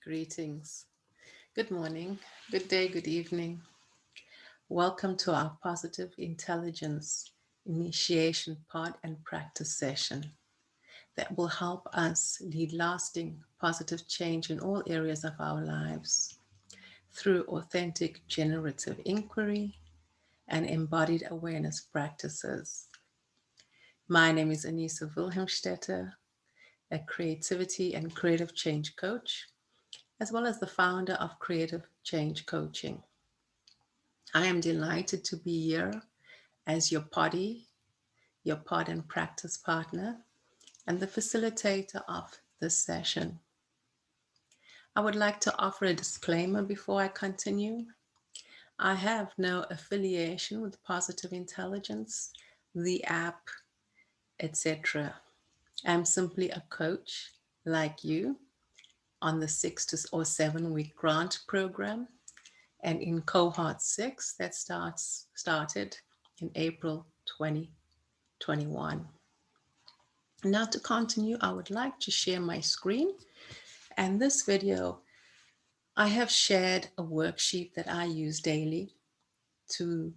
Greetings. Good morning, good day, good evening. Welcome to our Positive Intelligence Initiation Pod and Practice session that will help us lead lasting positive change in all areas of our lives through authentic generative inquiry and embodied awareness practices. My name is Anissa Wilhelmstetter, a creativity and creative change coach, as well as the founder of Creative Change Coaching. I am delighted to be here as your poddy, your pod and practice partner, and the facilitator of this session. I would like to offer a disclaimer before I continue. I have no affiliation with Positive Intelligence, the app, etc. I'm simply a coach like you on the 6 or 7 week grant program and in cohort 6 that started in April 2021. Now to continue, I would like to share my screen, and this video I have shared a worksheet that I use daily to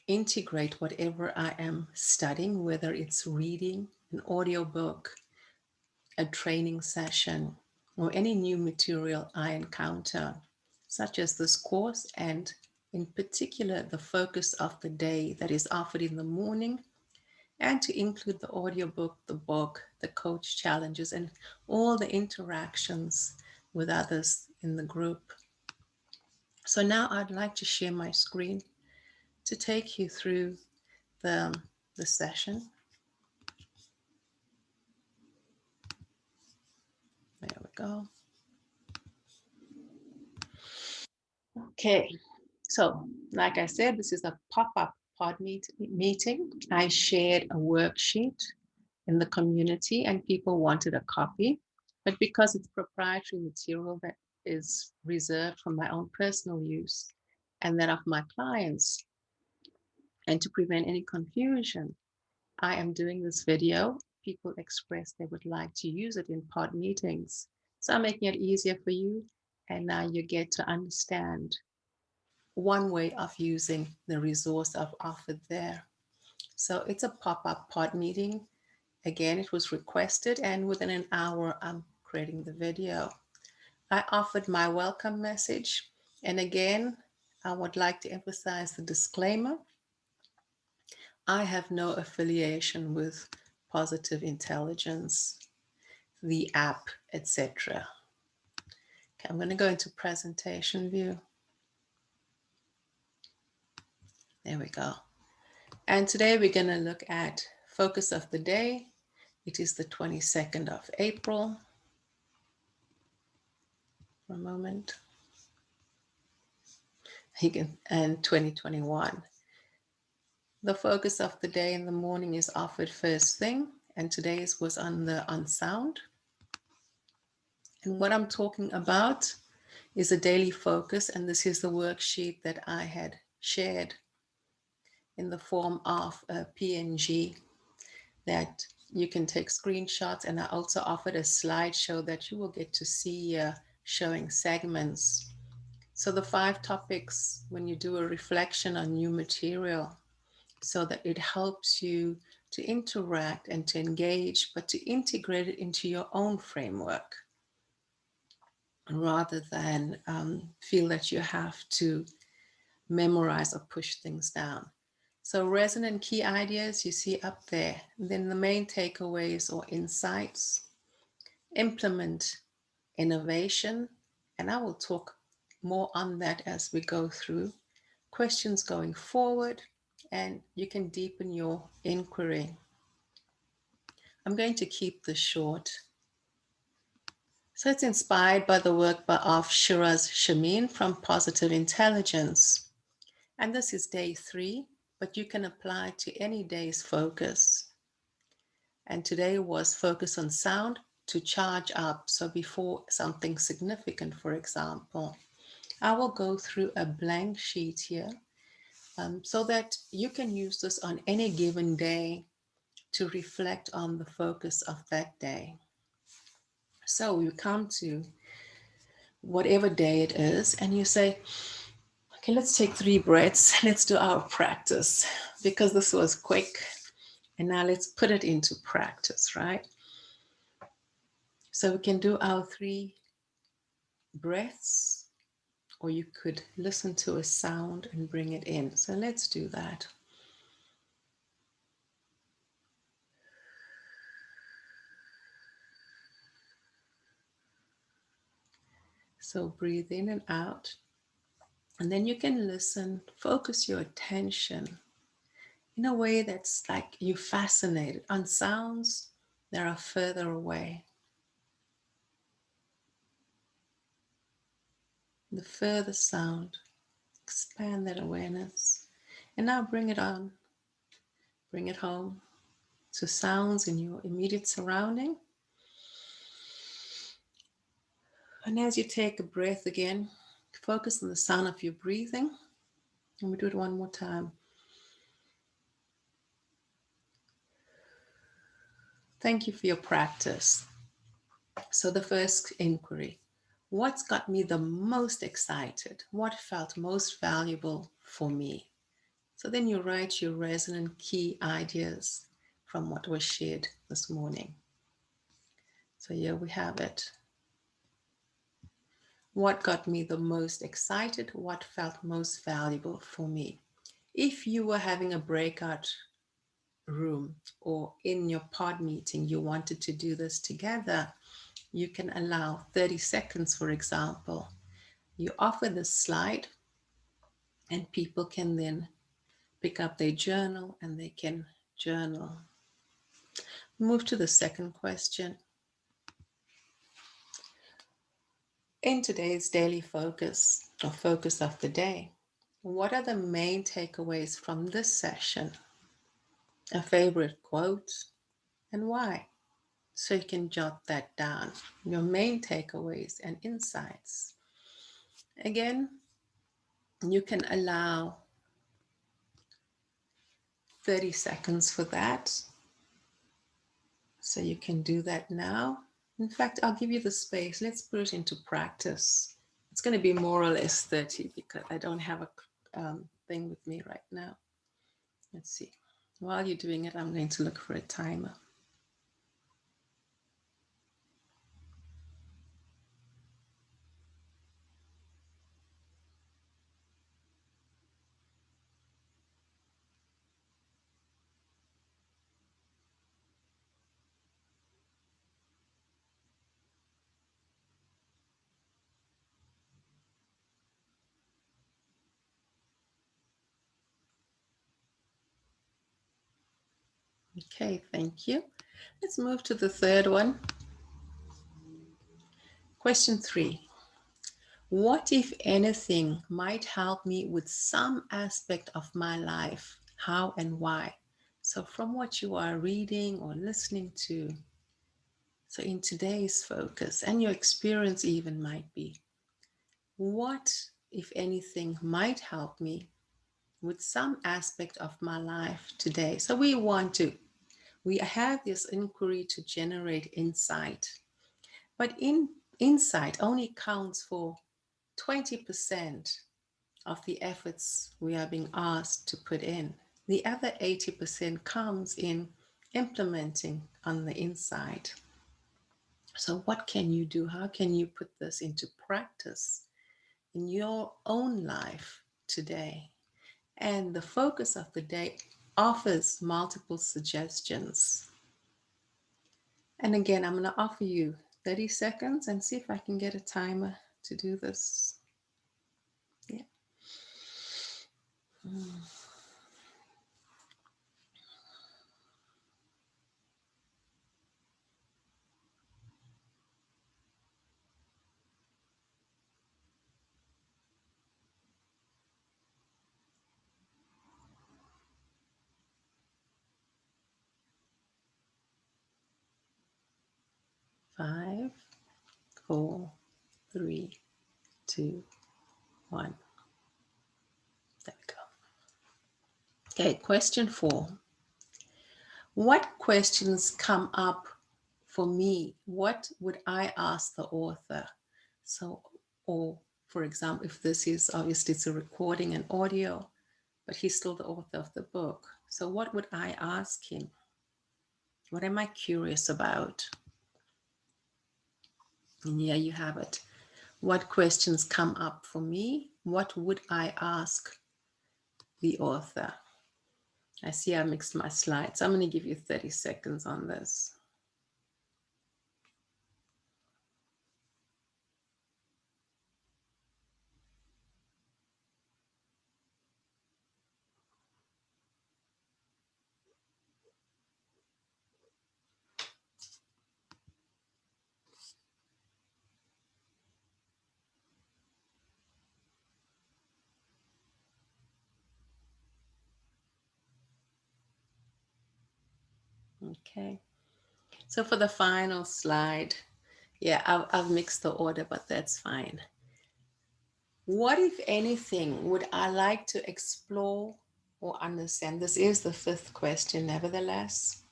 integrate whatever I am studying, whether it's reading, an audiobook, a training session, or any new material I encounter, such as this course, and in particular, the focus of the day that is offered in the morning, and to include the audiobook, the book, the coach challenges, and all the interactions with others in the group. So now I'd like to share my screen to take you through the, the session. There we go. Okay, so like I said, this is a pop-up pod meeting. I shared a worksheet in the community and people wanted a copy, but because it's proprietary material that is reserved for my own personal use and that of my clients, and to prevent any confusion, I am doing this video. People expressed they would like to use it in pod meetings. So I'm making it easier for you, and now you get to understand one way of using the resource I've offered there. So it's a pop-up pod meeting. Again, it was requested, and within an hour, I'm creating the video. I offered my welcome message. And again, I would like to emphasize the disclaimer. I have no affiliation with Positive Intelligence, the app, etc. Okay, I'm going to go into presentation view. There we go. And today we're going to look at focus of the day. It is the 22nd of April. For a moment. And 2021. The focus of the day in the morning is offered first thing, and today's was on sound. And what I'm talking about is a daily focus, and this is the worksheet that I had shared in the form of a PNG that you can take screenshots, and I also offered a slideshow that you will get to see showing segments. So the 5 topics when you do a reflection on new material, so that it helps you to interact and to engage, but to integrate it into your own framework rather than feel that you have to memorize or push things down. So resonant key ideas you see up there. And then the main takeaways or insights, implement innovation, and I will talk more on that as we go through. Questions going forward, and you can deepen your inquiry. I'm going to keep this short. So it's inspired by the work of Shiraz Shamin from Positive Intelligence. And this is day 3, but you can apply to any day's focus. And today was focus on sound to charge up. So before something significant, for example, I will go through a blank sheet here so that you can use this on any given day to reflect on the focus of that day. So we come to whatever day it is, and you say, okay, let's take 3 breaths. Let's do our practice because this was quick. And now let's put it into practice, right? So we can do our 3 breaths, or you could listen to a sound and bring it in. So let's do that. So breathe in and out. And then you can listen, focus your attention in a way that's like you're fascinated on sounds that are further away. The further sound, expand that awareness. And now bring it on, bring it home to sounds in your immediate surrounding. And as you take a breath again, focus on the sound of your breathing. And we do it one more time. Thank you for your practice. So the first inquiry, what's got me the most excited? What felt most valuable for me? So then you write your resonant key ideas from what was shared this morning. So here we have it. What got me the most excited? What felt most valuable for me? If you were having a breakout room or in your pod meeting, you wanted to do this together, you can allow 30 seconds, for example. You offer this slide, and people can then pick up their journal and they can journal. Move to the second question. In today's daily focus or focus of the day, what are the main takeaways from this session? A favorite quote and why? So you can jot that down, your main takeaways and insights. Again, you can allow 30 seconds for that. So you can do that now. In fact, I'll give you the space. Let's put it into practice. It's going to be more or less 30 because I don't have a thing with me right now. Let's see. While you're doing it, I'm going to look for a timer. Okay, thank you. Let's move to the third one. Question 3. What, if anything, might help me with some aspect of my life? How and why? So from what you are reading or listening to, so in today's focus, and your experience even might be, what, if anything, might help me with some aspect of my life today? So we have this inquiry to generate insight, but insight only counts for 20% of the efforts we are being asked to put in. The other 80% comes in implementing on the inside. So what can you do? How can you put this into practice in your own life today? And the focus of the day offers multiple suggestions. And again, I'm going to offer you 30 seconds and see if I can get a timer to do this. Yeah. 5, 4, 3, 2, 1. There we go. Okay, question 4. What questions come up for me? What would I ask the author? So Or, for example, if this is obviously it's a recording and audio, but he's still the author of the book. So what would I ask him? What am I curious about? And here you have it. What questions come up for me? What would I ask the author? I see I mixed my slides. I'm going to give you 30 seconds on this. Okay. So for the final slide, yeah, I've mixed the order, but that's fine. What, if anything, would I like to explore or understand? This is the fifth question, nevertheless.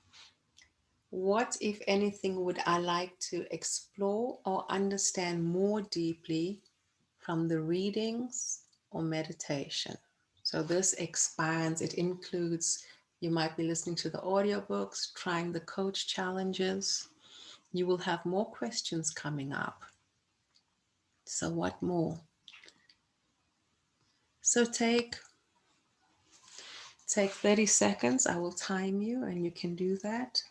What, if anything, would I like to explore or understand more deeply from the readings or meditation? So this expands, it includes, you might be listening to the audiobooks, trying the coach challenges. You will have more questions coming up. So what more? So take 30 seconds. I will time you and you can do that.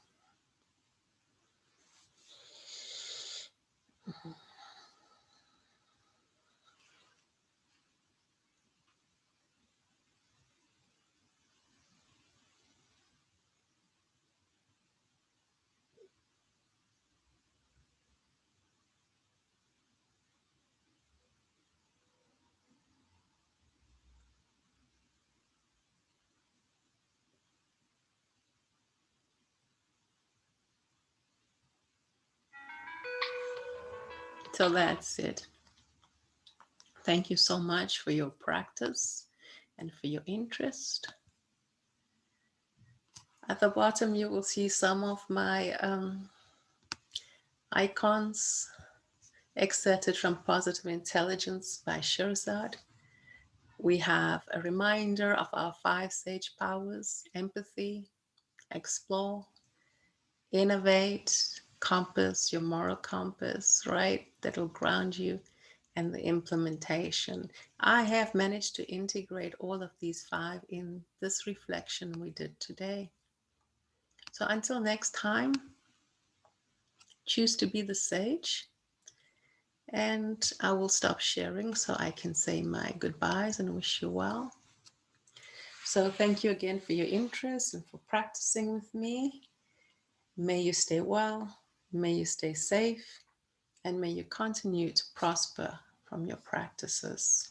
So that's it. Thank you so much for your practice and for your interest. At the bottom, you will see some of my icons excerpted from Positive Intelligence by Shirzad. We have a reminder of our 5 sage powers: empathy, explore, innovate, compass, your moral compass, right? That'll ground you, and the implementation. I have managed to integrate all of these 5 in this reflection we did today. So until next time, choose to be the sage. And I will stop sharing so I can say my goodbyes and wish you well. So thank you again for your interest and for practicing with me. May you stay well, may you stay safe, and may you continue to prosper from your practices.